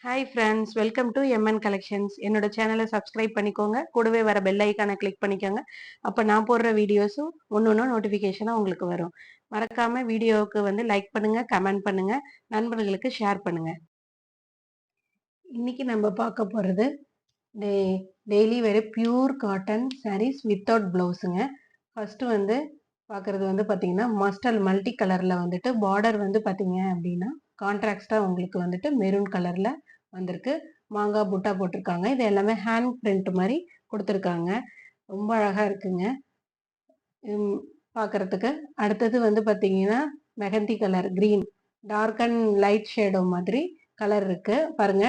Hi friends, welcome to MN collections. என்னோட சேனலை subscribe பண்ணிக்கோங்க. கூடவே வர பெல் ஐக்கானை கிளிக் பண்ணிக்கோங்க. அப்போ நான் போடுற வீடியோஸும் ஒன்று நோட்டிஃபிகேஷனாக உங்களுக்கு வரும். மறக்காம வீடியோவுக்கு லைக் பண்ணுங்க, கமெண்ட் பண்ணுங்க, நண்பர்களுக்கு ஷேர் பண்ணுங்க. இன்னைக்கு நம்ம பார்க்க போகிறது டெய்லி வேறு பியூர் காட்டன் சாரீஸ் வித்தவுட் ப்ளவுஸுங்க. ஃபர்ஸ்ட் பார்க்குறது பார்த்தீங்கன்னா மஸ்டல் மல்டி கலரில் பார்டர் பார்த்தீங்க அப்படின்னா கான்ட்ராக்டாக உங்களுக்கு மெரூன் கலரில் வந்திருக்கு. மாங்காய் புட்டா போட்டிருக்காங்க. இது எல்லாமே ஹேண்ட் பிரிண்ட் மாதிரி கொடுத்துருக்காங்க. ரொம்ப அழகா இருக்குங்க பார்க்கறதுக்கு. அடுத்தது பார்த்தீங்கன்னா mehndi colour green, dark and light shadow மாதிரி கலர் இருக்கு பாருங்க.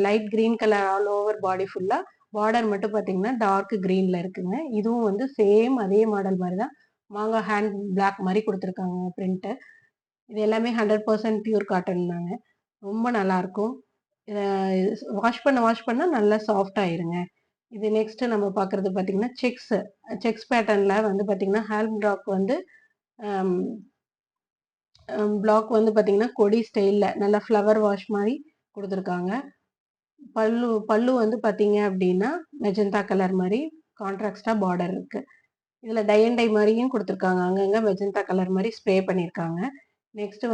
Light green colour all over body ஃபுல்லா, பார்டர் மட்டும் பார்த்தீங்கன்னா டார்க் கிரீன்ல இருக்குங்க. இதுவும் சேம் அதே மாடல் மாதிரி தான் மாங்காய் ஹேண்ட் பிளாக் மாதிரி கொடுத்துருக்காங்க பிரிண்ட். இது எல்லாமே 100% பியூர் காட்டன் தாங்க. ரொம்ப நல்லா இருக்கும். வாஷ் பண்ண நல்லா சாஃப்ட் ஆயிருங்க. இது நெக்ஸ்ட் நம்ம பார்க்கறது பார்த்தீங்கன்னா செக்ஸ் பேட்டர்ன்ல பார்த்தீங்கன்னா ஹேண்ட் பிளாக் பார்த்தீங்கன்னா கொடி ஸ்டைல்ல நல்லா ஃப்ளவர் வாஷ் மாதிரி கொடுத்துருக்காங்க. பல்லு பார்த்தீங்க அப்படின்னா மெஜந்தா கலர் மாதிரி கான்ட்ராக்டா பார்டர் இருக்கு. இதுல டை அண்ட் டை மாதிரியும் கொடுத்துருக்காங்க. அங்கங்க மெஜந்தா கலர் மாதிரி ஸ்ப்ரே பண்ணியிருக்காங்க. நெக்ஸ்ட்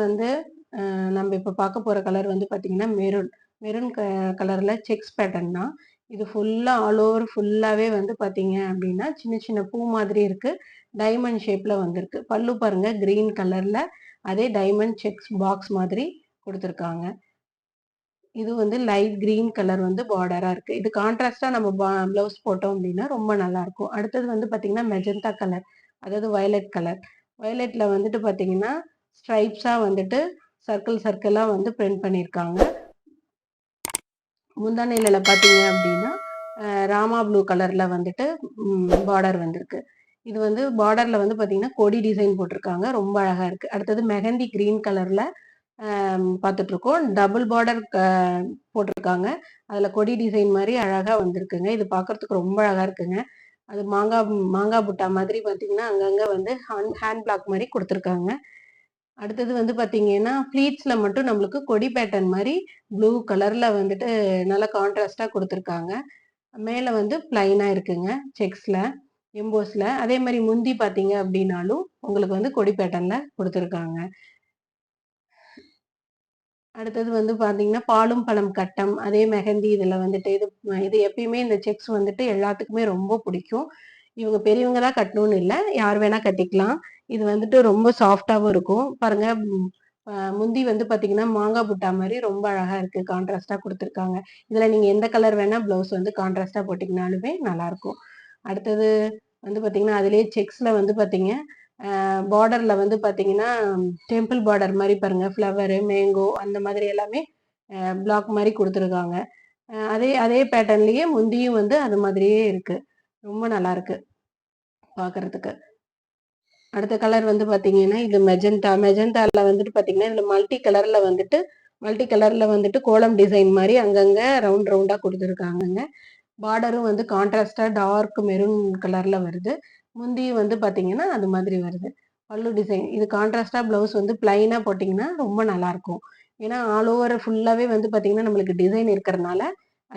நம்ம இப்போ பார்க்க போற கலர் பார்த்தீங்கன்னா மெரூன் கலர்ல செக்ஸ் பேட்டர்ன் தான். இது ஃபுல்லா ஆல் ஓவர் ஃபுல்லாவே பார்த்தீங்க அப்படின்னா சின்ன சின்ன பூ மாதிரி இருக்கு. டைமண்ட் ஷேப்ல வந்திருக்கு. பல்லு பாருங்க கிரீன் கலர்ல அதே டைமண்ட் செக்ஸ் பாக்ஸ் மாதிரி கொடுத்துருக்காங்க. இது லைட் கிரீன் கலர் பார்டரா இருக்கு. இது கான்ட்ராஸ்டா நம்ம பிளவுஸ் போட்டோம் அப்படின்னா ரொம்ப நல்லா இருக்கும். அடுத்தது பார்த்தீங்கன்னா மெஜந்தா கலர், அதாவது வயலட் கலர். வயலட்ல பார்த்தீங்கன்னா ஸ்ட்ரைப்ஸா சர்க்கிளா பிரிண்ட் பண்ணியிருக்காங்க. முந்தானையில பார்த்தீங்க அப்படின்னா ராமா ப்ளூ கலர்ல பார்டர் வந்திருக்கு. இது பார்டர்ல பார்த்தீங்கன்னா கொடி டிசைன் போட்டிருக்காங்க. ரொம்ப அழகா இருக்கு. அடுத்தது மெஹந்தி கிரீன் கலர்ல பார்த்துட்டு இருக்கோம். டபுள் பார்டர் போட்டிருக்காங்க. அதுல கொடி டிசைன் மாதிரி அழகா வந்திருக்குங்க. இது பார்க்கறதுக்கு ரொம்ப அழகா இருக்குங்க. அது மாங்காய் புட்டா மாதிரி பார்த்தீங்கன்னா அங்கங்க ஹேண்ட் பிளாக் மாதிரி கொடுத்துருக்காங்க. அடுத்தது பார்த்தீங்கன்னா ஃப்ளீட்ஸ்ல மட்டும் நம்மளுக்கு கொடி பேட்டர்ன் மாதிரி ப்ளூ கலர்ல நல்லா கான்ட்ராஸ்டா கொடுத்துருக்காங்க. மேல பிளைனா இருக்குங்க செக்ஸ்ல, எம்போஸ்ல. அதே மாதிரி முந்தி பார்த்தீங்க அப்படின்னாலும் உங்களுக்கு கொடி பேட்டர்ன்ல கொடுத்துருக்காங்க. அடுத்தது பார்த்தீங்கன்னா பாலும் பழம் கட்டம், அதே மெஹந்தி இதுல இது எப்பயுமே இந்த செக்ஸ் எல்லாத்துக்குமே ரொம்ப பிடிக்கும். இவங்க பெரியவங்க தான் கட்டணும்னு இல்லை, யார் வேணா கட்டிக்கலாம். இது ரொம்ப சாஃப்டாவும் இருக்கும் பாருங்க. முந்தி பார்த்தீங்கன்னா மாங்காய் புட்டா மாதிரி ரொம்ப அழகா இருக்கு. கான்ட்ராஸ்டா கொடுத்துருக்காங்க. இதுல நீங்க எந்த கலர் வேணா பிளவுஸ் கான்ட்ராஸ்டா போட்டிங்கனாலுமே நல்லா இருக்கும். அடுத்தது பார்த்தீங்கன்னா அதுலயே செக்ஸ்ல பார்த்தீங்க பார்டர்ல பார்த்தீங்கன்னா டெம்பிள் பார்டர் மாதிரி பாருங்க, ஃப்ளவரு மேங்கோ அந்த மாதிரி எல்லாமே பிளாக் மாதிரி கொடுத்துருக்காங்க. அதே அதே பேட்டர்ன்லயே முந்தியும் அது மாதிரியே இருக்கு. ரொம்ப நல்லா இருக்கு பார்க்கறதுக்கு. அடுத்த கலர் பார்த்தீங்கன்னா இது மெஜந்தால பார்த்தீங்கன்னா இதுல மல்டி கலர்ல கோலம் டிசைன் மாதிரி அங்கங்க ரவுண்ட் ரவுண்டா கொடுத்துருக்காங்கங்க. பார்டரும் கான்ட்ராஸ்டா டார்க் மெரூன் கலர்ல வருது. முந்தியும் பார்த்தீங்கன்னா அது மாதிரி வருது. பல்லு டிசைன் இது கான்ட்ராஸ்டா பிளவுஸ் பிளைனா போட்டிங்கன்னா ரொம்ப நல்லா இருக்கும். ஏன்னா ஆல் ஓவர் ஃபுல்லாவே பார்த்தீங்கன்னா நம்மளுக்கு டிசைன் இருக்கிறதுனால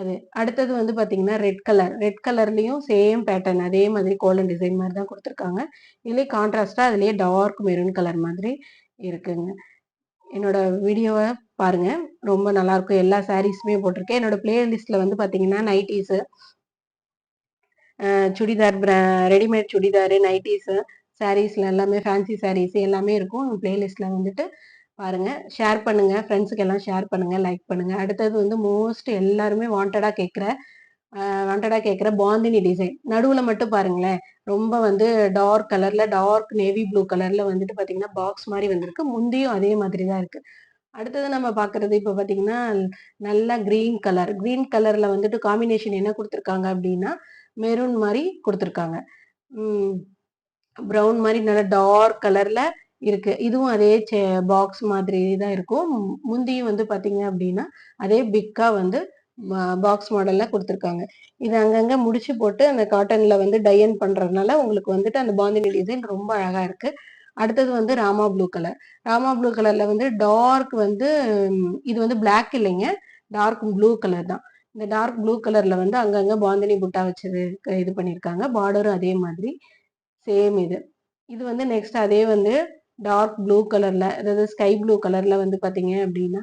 அது. அடுத்தது பார்த்தீங்கன்னா ரெட் கலர்லயும் சேம் பேட்டர்ன் அதே மாதிரி கோலம் டிசைன் மாதிரி தான் கொடுத்துருக்காங்க. இதுலயே கான்ட்ராஸ்டா அதுலயே டார்க் மெரூன் கலர் மாதிரி இருக்குங்க. என்னோட வீடியோவை பாருங்க, ரொம்ப நல்லா இருக்கும். எல்லா சாரீஸுமே போட்டிருக்கேன். என்னோட பிளேலிஸ்ட்ல பார்த்தீங்கன்னா nighties, churidar, readymade churidar, nighties, சாரீஸ்ல எல்லாமே ஃபேன்சி சாரீஸ் எல்லாமே இருக்கும். பிளேலிஸ்ட்ல பாருங்க, ஷேர் பண்ணுங்க, ஃப்ரெண்ட்ஸுக்கு எல்லாம் ஷேர் பண்ணுங்க, லைக் பண்ணுங்க. அடுத்தது மோஸ்ட் எல்லாருமே வாண்டடா கேட்குற பாந்தினி டிசைன். நடுவுல மட்டும் பாருங்களேன், ரொம்ப டார்க் நேவி ப்ளூ கலர்ல பார்த்தீங்கன்னா பாக்ஸ் மாதிரி வந்திருக்கு. முந்தியும் அதே மாதிரி தான் இருக்கு. அடுத்தது நம்ம பார்க்கறது இப்போ பார்த்தீங்கன்னா நல்ல கிரீன் கலர்ல காம்பினேஷன் என்ன கொடுத்துருக்காங்க அப்படின்னா மெரூன் மாதிரி கொடுத்துருக்காங்க. ப்ரௌன் மாதிரி நல்லா டார்க் கலர்ல இருக்கு. இதுவும் அதே பாக்ஸ் மாதிரி தான் இருக்கும். முந்தியும் பார்த்தீங்க அப்படின்னா அதே பிக்கா பாக்ஸ் மாடல்ல கொடுத்துருக்காங்க. இது அங்கங்க முடிச்சு போட்டு அந்த காட்டன்ல டையன் பண்றதுனால உங்களுக்கு அந்த பாந்தினி டிசைன் ரொம்ப அழகா இருக்கு. அடுத்தது ராமா ப்ளூ கலர்ல டார்க் இது பிளாக் இல்லைங்க, டார்க் ப்ளூ கலர் தான். இந்த டார்க் ப்ளூ கலர்ல வந்து அங்கங்க பாந்தினி புட்டா வச்சது இது பண்ணியிருக்காங்க. பார்டரும் அதே மாதிரி சேம் இது. இது வந்து நெக்ஸ்ட் அதே வந்து டார்க் ப்ளூ கலர்ல, அதாவது ஸ்கை ப்ளூ கலர்ல வந்து பார்த்தீங்க அப்படின்னா,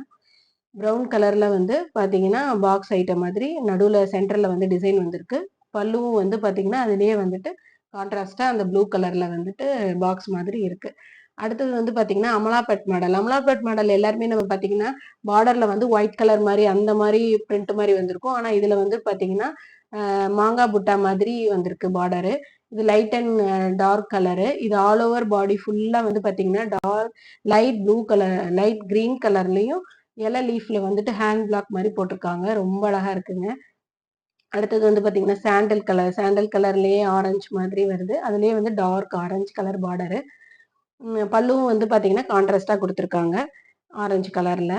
ப்ரவுன் கலர்ல வந்து பார்த்தீங்கன்னா, பாக்ஸ் ஐட்டம் மாதிரி நடுவுல சென்டர்ல வந்து டிசைன் வந்திருக்கு. பல்லுவும் வந்து பார்த்தீங்கன்னா, அதிலேயே வந்துட்டு கான்ட்ராஸ்ட்டா அந்த ப்ளூ கலர்ல வந்துட்டு பாக்ஸ் மாதிரி இருக்கு. அடுத்தது வந்து பார்த்தீங்கன்னா, அமலாபட் மாடல். அமலாபட் மாடல் எல்லாருமே நம்ம பார்த்தீங்கன்னா, பார்டர்ல வந்து ஒயிட் கலர் மாரி அந்த மாரி பிரிண்ட் மாரி வந்திருக்கும். ஆனா, இதுல வந்து பார்த்தீங்கன்னா, மாங்கா புட்டா மாதிரி வந்திருக்கு பார்டரு. இது லைட் அண்ட் டார்க் கலரு. இது ஆல் ஓவர் பாடி ஃபுல்லா வந்து பார்த்தீங்கன்னா, light blue colour, light green கலர்லயும் இலை லீஃப்ல வந்துட்டு ஹேண்ட் பிளாக் மாரி போட்டிருக்காங்க. ரொம்ப அழகா இருக்குங்க. அடுத்தது வந்து பார்த்தீங்கன்னா, சாண்டல் கலர். சாண்டல் கலர்லயே ஆரஞ்சு மாதிரி வருது. அதுலயே வந்து டார்க் ஆரஞ்சு கலர் பார்டரு. பல்லுவும் வந்து பார்த்தீங்கன்னா, கான்ட்ராஸ்ட்டா குடுத்துருக்காங்க. ஆரஞ்சு கலர்ல.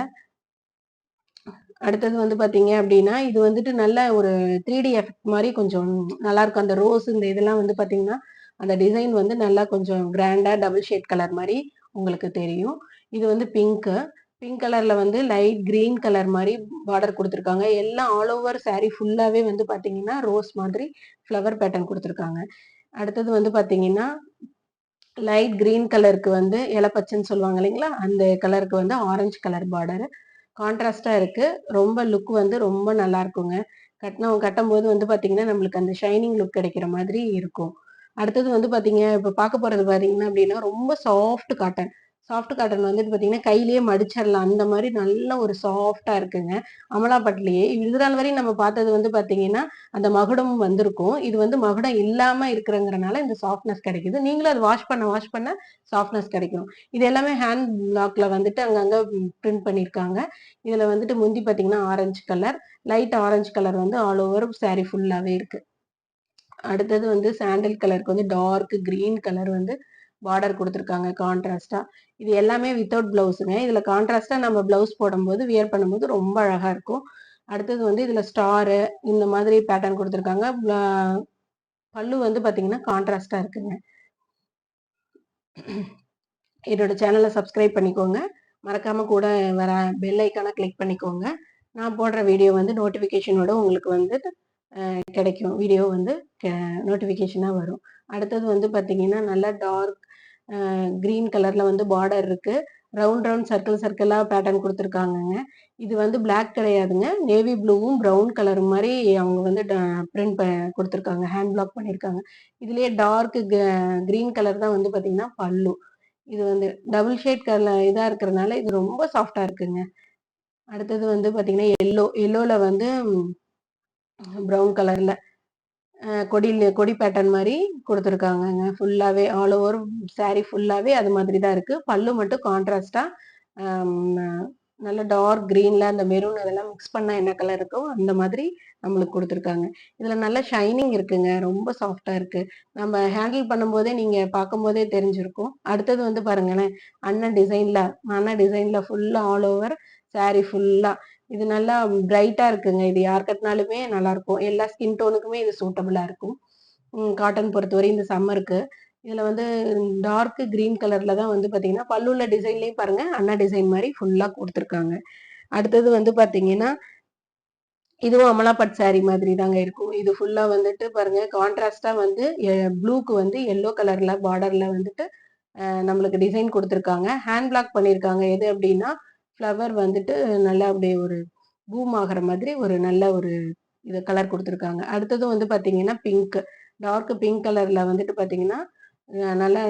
அடுத்தது வந்து பார்த்தீங்க அப்டின்னா, இது வந்துட்டு நல்ல ஒரு 3டி எஃபெக்ட் மாரி கொஞ்சம் நல்லாருக்கும். அந்த ரோஸ் இந்த இதெல்லாம் வந்து பார்த்தீங்கன்னா, அந்த டிசைன் வந்து நல்லா கொஞ்சம் கிராண்டா டபுள் ஷேட் கலர் மாரி உங்களுக்கு தெரியும். இது வந்து பிங்க்கு. பிங்க் கலர்ல வந்து லைட் கிரீன் கலர் மாரி பார்டர் குடுத்துருக்காங்க. எல்லாம் ஆல் ஓவர் சாரி ஃபுல்லாவே வந்து பார்த்தீங்கன்னா, ரோஸ் மாதிரி ஃப்ளவர் பேட்டர்ன் குடுத்துருக்காங்க. அடுத்தது வந்து பார்த்தீங்கன்னா, லைட் கிரீன் கலருக்கு வந்து இலப்பச்சன்னு சொல்லுவாங்க இல்லைங்களா? அந்த கலருக்கு வந்து ஆரஞ்சு கலர் பார்டரு. கான்ட்ராஸ்ட்டா இருக்கு. ரொம்ப லுக் வந்து ரொம்ப நல்லா இருக்குங்க. கட்டம்போது வந்து பார்த்தீங்கன்னா, நம்மளுக்கு அந்த ஷைனிங் லுக் கிடைக்கிற மாதிரி இருக்கும். அடுத்தது வந்து பார்த்தீங்க, இப்ப பார்க்க போறது பார்த்தீங்கன்னா அப்படின்னா, ரொம்ப சாஃப்ட் காட்டன். சாஃப்ட் காட்டன் வந்துட்டு பார்த்தீங்கன்னா, கையிலேயே மடிச்சிடலாம். அந்த மாரி நல்ல ஒரு சாஃப்ட்டா இருக்குங்க. அமலா பட்டுலயே. இது நாள் வரையும் நம்ம பார்த்தது வந்து பார்த்தீங்கன்னா, அந்த மகுடம் வந்திருக்கும். இது வந்து மகுடம் இல்லாம இருக்குறங்கிறனால இந்த சாஃப்ட்னஸ் கிடைக்குது. நீங்களும் அத வாஷ் பண்ண சாஃப்ட்னஸ் கிடைக்கும். இது எல்லாமே ஹேண்ட் பிளாக்ல வந்துட்டு அங்கங்க பிரிண்ட் பண்ணியிருக்காங்க. இதுல வந்துட்டு முந்தி பார்த்தீங்கன்னா, orange colour. Light orange colour வந்து ஆல் ஓவர் சாரி ஃபுல்லாவே இருக்கு. அடுத்தது வந்து சாண்டல் கலருக்கு வந்து டார்க் கிரீன் கலர் வந்து பார்டர் குடுத்துருக்காங்க கான்ட்ராஸ்ட்டா. இது எல்லாமே வித்தவுட் பிளவுஸுங்க. இதுல கான்ட்ராஸ்ட்டா நம்ம பிளவுஸ் போடும்போது, வியர் பண்ணும்போது ரொம்ப அழகா இருக்கும். அடுத்தது வந்து இதுல ஸ்டாரு இந்த மாதிரி பேட்டர்ன் குடுத்துருக்காங்க. பல்லு வந்து பார்த்தீங்கன்னா, கான்ட்ராஸ்ட்டா இருக்குங்க. என்னோட சேனல சப்ஸ்கிரைப் பண்ணிக்கோங்க. மறக்காம கூட வர பெல் ஐக்கான கிளிக் பண்ணிக்கோங்க. நான் போடுற வீடியோ வந்து நோட்டிஃபிகேஷனோட உங்களுக்கு வந்து கிடைக்கும். வீடியோ வந்து நோட்டிஃபிகேஷனா வரும். அடுத்தது வந்து பார்த்தீங்கன்னா, நல்லா டார்க் கிரீன் கலர்ல வந்து பார்டர் இருக்கு. ரவுண்ட் ரவுண்ட் சர்க்கிளா பேட்டர்ன் குடுத்துருக்காங்கங்க. இது வந்து பிளாக் கிடையாதுங்க. நேவி ப்ளூவும், ப்ரவுன் கலர் மாரி அவங்க வந்து பிரிண்ட் குடுத்துருக்காங்க. ஹேண்ட் பிளாக் பண்ணியிருக்காங்க. இதுலயே டார்க் கிரீன் கலர் தான் வந்து பார்த்தீங்கன்னா பல்லு. இது வந்து டபுள் ஷேட் இதா இருக்கிறனால இது ரொம்ப சாஃப்ட்டா இருக்குங்க. அடுத்தது வந்து பார்த்தீங்கன்னா, எல்லோல வந்து ப்ரவுன் கலர்ல கொடி பேட்டர்ன் மாரி குடுத்துருக்காங்கங்க. ஃபுல்லாவே ஆல் ஓவர் சாரி ஃபுல்லாவே அது மாதிரி தான் இருக்கு. பல்லு மட்டும் கான்ட்ராஸ்ட்டா அம் நல்ல டார்க் கிரீன்ல அந்த மெரூன் அதெல்லாம் மிக்ஸ் பண்ணா என்ன கலர் இருக்கோ, அந்த மாதிரி நம்மளுக்கு குடுத்துருக்காங்க. இதுல நல்ல ஷைனிங் இருக்குங்க. ரொம்ப சாஃப்ட்டா இருக்கு. நம்ம ஹேண்டில் பண்ணும்போதே நீங்க பார்க்கும்போதே தெரிஞ்சிருக்கும். அடுத்தது வந்து பாருங்களேன், அண்ணன் டிசைன்ல ஃபுல்லா ஆல் ஓவர் சாரி ஃபுல்லா இது நல்லா பிரைட்டா இருக்குங்க. இது யார் கட்னாலுமே நல்லாருக்கும். எல்லா ஸ்கின் டோனுக்குமே இது சூட்டபிளா இருக்கும். காட்டன் பொறுத்தவரை இந்த சம்மருக்கு. இதுல வந்து டார்க் கிரீன் கலர்ல தான் வந்து பாத்தீங்கன்னா, பல்லுல டிசைன்லயும் பாருங்க, அண்ணா டிசைன் மாரி ஃபுல்லா குடுத்துருக்காங்க. அடுத்தது வந்து பாத்தீங்கன்னா, இதுவும் அமலா பட் சாரி மாதிரி தாங்க இருக்கும். இது ஃபுல்லா வந்துட்டு பாருங்க கான்ட்ராஸ்ட்டா வந்து ப்ளூக்கு வந்து எல்லோ கலர்ல பார்டர்ல வந்துட்டு நம்மளுக்கு டிசைன் குடுத்துருக்காங்க. ஹேண்ட் பிளாக் பண்ணியிருக்காங்க. எது அப்டின்னா, ஃப்ளவர் வந்துட்டு நல்லா அப்படியே ஒரு பூம் ஆகுற மாதிரி ஒரு நல்ல ஒரு இது கலர் குடுத்துருக்காங்க. அடுத்தது வந்து பார்த்தீங்கன்னா, பிங்க். டார்க் பிங்க் கலர்ல வந்துட்டு பார்த்தீங்கன்னா, நல்லா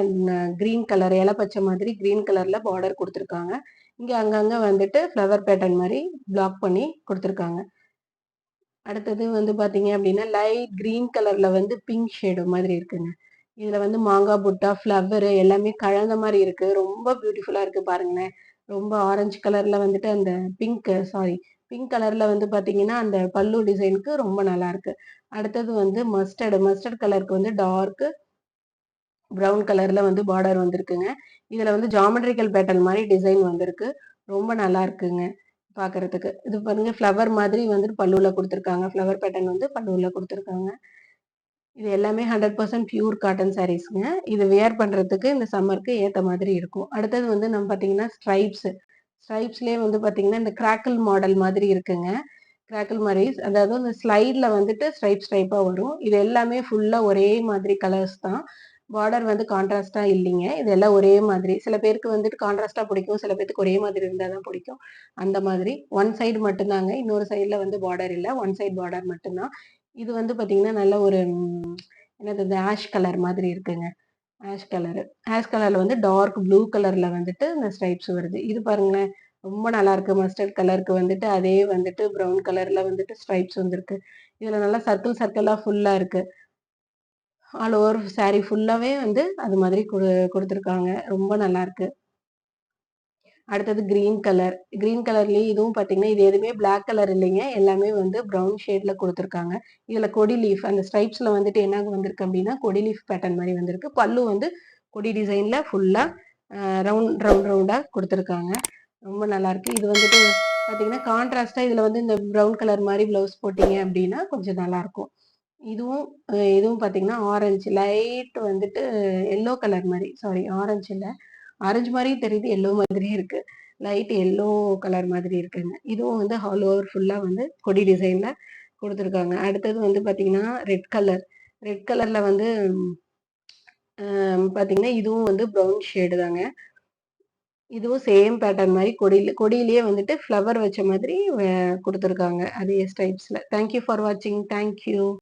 கிரீன் கலர் இல பச்சை மாதிரி கிரீன் கலர்ல பார்டர் குடுத்துருக்காங்க. இங்க அங்கங்க வந்துட்டு ஃப்ளவர் பேட்டர்ன் மாரி பிளாக் பண்ணி குடுத்துருக்காங்க. அடுத்தது வந்து பார்த்தீங்க அப்டின்னா, லைட் கிரீன் கலர்ல வந்து பிங்க் ஷேடு மாதிரி இருக்குங்க. இதுல வந்து மாங்கா புட்டா, ஃப்ளவரு எல்லாமே கலந்த மாரி இருக்கு. ரொம்ப பியூட்டிஃபுல்லா இருக்கு பாருங்களேன். ரொம்ப ஆரஞ்சு கலர்ல வந்துட்டு அந்த பிங்க் கலர்ல வந்து பார்த்தீங்கன்னா, அந்த பல்லு டிசைனுக்கு ரொம்ப நல்லாருக்கு. அடுத்தது வந்து மஸ்டர்ட் கலருக்கு வந்து டார்க் ப்ரவுன் கலர்ல வந்து பார்டர் வந்திருக்குங்க. இதுல வந்து ஜியோமெட்ரிக்கல் பேட்டர்ன் மாரி டிசைன் வந்திருக்கு. ரொம்ப நல்லா இருக்குங்க பார்க்கறதுக்கு. இது பாருங்க ஃப்ளவர் மாதிரி வந்துட்டு பல்லுல குடுத்துருக்காங்க. ஃப்ளவர் பேட்டர்ன் வந்து பல்லுல குடுத்துருக்காங்க. இது எல்லாமே 100% பியூர் காட்டன் சாரீஸ்ங்க. இது வியர் பண்றதுக்கு இந்த சம்மருக்கு ஏத்த மாதிரி இருக்கும். அடுத்தது வந்து நம்ம பார்த்தீங்கன்னா, ஸ்ட்ரைப்ஸ்லயே வந்து பார்த்தீங்கன்னா, இந்த கிராக்கிள் மாடல் மாதிரி இருக்குங்க. கிராக்கிள் மாரி அதாவது அந்த ஸ்லைட்ல வந்துட்டு ஸ்ட்ரைப்பா வரும். இது எல்லாமே ஃபுல்லா ஒரே மாதிரி கலர்ஸ் தான். பார்டர் வந்து கான்ட்ராஸ்ட்டா இல்லைங்க. இது எல்லாம் ஒரே மாதிரி. சில பேருக்கு வந்துட்டு கான்ட்ராஸ்ட்டா பிடிக்கும். சில பேத்துக்கு ஒரே மாதிரி இருந்தா தான் பிடிக்கும். அந்த மாதிரி. ஒன் சைடு மட்டும் தாங்க. இன்னொரு சைடுல வந்து பார்டர் இல்ல. ஒன் சைடு பார்டர் மட்டும் தான். இது வந்து பார்த்தீங்கன்னா, நல்ல ஒரு என்னது இந்த ஆஷ் கலர் மாதிரி இருக்குங்க. Ash colour. ஆஷ் கலர்ல வந்து டார்க் ப்ளூ கலர்ல வந்துட்டு இந்த ஸ்ட்ரைப்ஸ் வருது. இது பாருங்களேன். ரொம்ப நல்லாருக்கு. மஸ்டர்ட் கலருக்கு வந்துட்டு அதே வந்துட்டு ப்ரவுன் கலர்ல வந்துட்டு ஸ்ட்ரைப்ஸ் வந்திருக்கு. இதுல நல்லா சர்க்கிள் சர்க்கிளா ஃபுல்லா இருக்கு. ஆல் ஓவர் சாரி ஃபுல்லாவே வந்து அது மாதிரி குடுத்துருக்காங்க. ரொம்ப நல்லாருக்கு. அடுத்தது கிரீன் கலர். கிரீன் கலர்லயே இதுவும் பார்த்தீங்கன்னா, இது எதுவுமே பிளாக் கலர் இல்லைங்க. எல்லாமே வந்து ப்ரவுன் ஷேட்ல குடுத்துருக்காங்க. இதுல கொடி லீஃப் அந்த ஸ்ட்ரைப்ஸ்ல வந்துட்டு என்ன வந்திருக்கு அப்டின்னா, கொடி லீஃப் பேட்டர்ன் மாரி வந்திருக்கு. பல்லு வந்து கொடி டிசைன்ல ஃபுல்லா ரவுண்டா குடுத்துருக்காங்க. ரொம்ப நல்லாருக்கு. இது வந்துட்டு பார்த்தீங்கன்னா, கான்ட்ராஸ்ட்டா இதுல வந்து இந்த ப்ரவுன் கலர் மாரி ப்ளவுஸ் போட்டீங்க அப்டின்னா, கொஞ்சம் நல்லாருக்கும். இதுவும் இதுவும் பார்த்தீங்கன்னா, ஆரஞ்சு லைட் வந்துட்டு எல்லோ கலர் மாரி. சாரி ஆரஞ்சு இல்ல. ஆரஞ்சு மாரியும் தெரியுது. எல்லோ மாதிரியும் இருக்கு. லைட் எல்லோ கலர் மாதிரி இருக்குங்க. இதுவும் வந்து ஆல் ஓவர் ஃபுல்லா வந்து கொடி டிசைன்ல குடுத்துருக்காங்க. அடுத்தது வந்து பார்த்தீங்கன்னா, ரெட் கலர். ரெட் கலர்ல வந்து பார்த்தீங்கன்னா, இதுவும் வந்து ப்ரவுன் ஷேடு தாங்க. இதுவும் சேம் பேட்டர்ன் மாரி கொடியிலேயே வந்துட்டு ஃப்ளவர் வச்ச மாதிரி குடுத்துருக்காங்க. அதே ஸ்டைப்ஸ்ல. தேங்க் யூ ஃபார் வாட்சிங். Thank you.